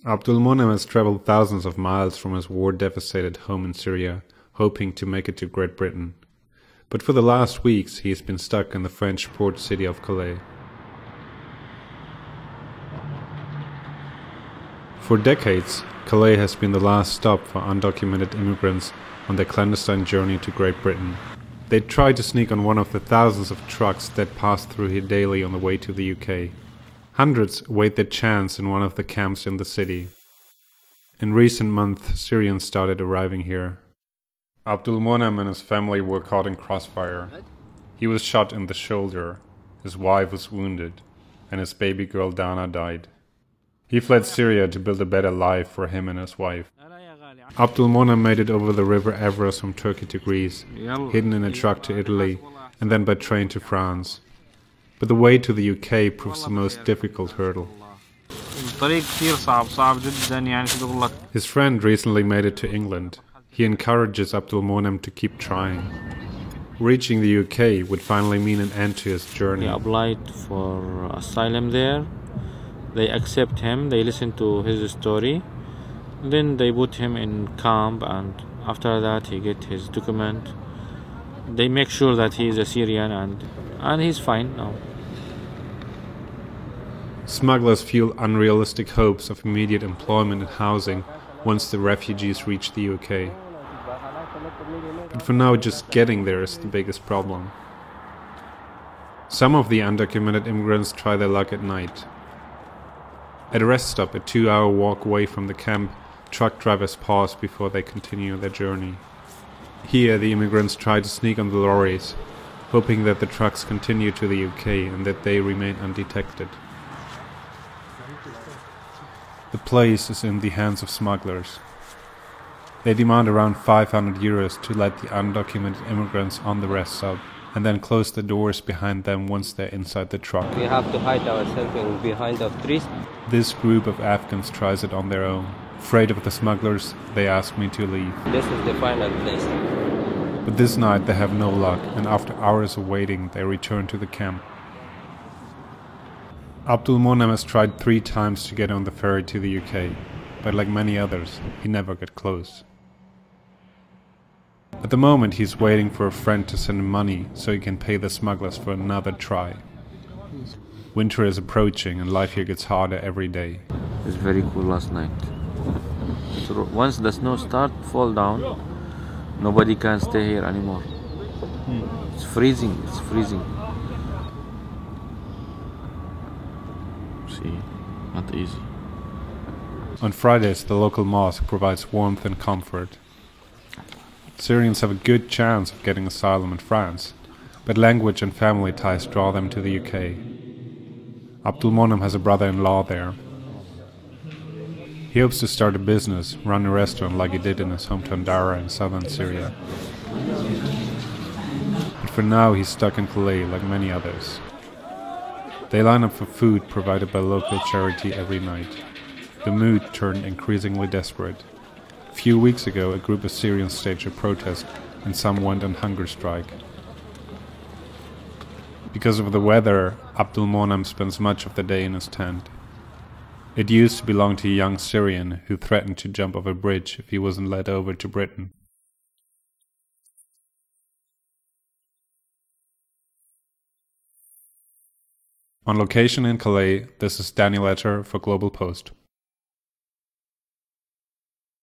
Abdulmonem has traveled thousands of miles from his war-devastated home in Syria, hoping to make it to Great Britain. But for the last weeks he has been stuck in the French port city of Calais. For decades, Calais has been the last stop for undocumented immigrants on their clandestine journey to Great Britain. They try to sneak on one of the thousands of trucks that pass through here daily on the way to the UK. Hundreds wait their chance in one of the camps in the city. In recent months, Syrians started arriving here. Abdulmonem and his family were caught in crossfire. He was shot in the shoulder, his wife was wounded, and his baby girl Dana died. He fled Syria to build a better life for him and his wife. Abdulmonem made it over the river Evros from Turkey to Greece, hidden in a truck to Italy, and then by train to France. But the way to the UK proves the most difficult hurdle. His friend recently made it to England. He encourages Abdulmonem to keep trying. Reaching the UK would finally mean an end to his journey. He applied for asylum there. They accept him, they listen to his story. Then they put him in camp, and after that he get his document. They make sure that he is a Syrian and he's fine now. Smugglers fuel unrealistic hopes of immediate employment and housing once the refugees reach the UK. But for now, just getting there is the biggest problem. Some of the undocumented immigrants try their luck at night. At a rest stop, a 2-hour walk away from the camp, truck drivers pause before they continue their journey. Here, the immigrants try to sneak on the lorries, hoping that the trucks continue to the UK and that they remain undetected. The place is in the hands of smugglers. They demand around 500 euros to let the undocumented immigrants on the rest stop, and then close the doors behind them once they're inside the truck. We have to hide ourselves behind the trees. This group of Afghans tries it on their own. Afraid of the smugglers, they ask me to leave. This is the final place. But this night they have no luck, and after hours of waiting, they return to the camp. Abdulmonem has tried 3 times to get on the ferry to the UK, but like many others, he never got close. At the moment he's waiting for a friend to send him money so he can pay the smugglers for another try. Winter is approaching and life here gets harder every day. It's very cool last night. So once the snow fall down, nobody can stay here anymore. It's freezing, it's freezing. See, not easy. On Fridays, the local mosque provides warmth and comfort. Syrians have a good chance of getting asylum in France, but language and family ties draw them to the UK. Abdulmonem has a brother-in-law there. He hopes to start a business, run a restaurant like he did in his hometown Dara in southern Syria. But for now he's stuck in Calais like many others. They line up for food provided by local charity every night. The mood turned increasingly desperate. A few weeks ago, a group of Syrians staged a protest and some went on hunger strike. Because of the weather, Abdulmonem spends much of the day in his tent. It used to belong to a young Syrian who threatened to jump off a bridge if he wasn't led over to Britain. On location in Calais, this is Daniel Etter for Global Post.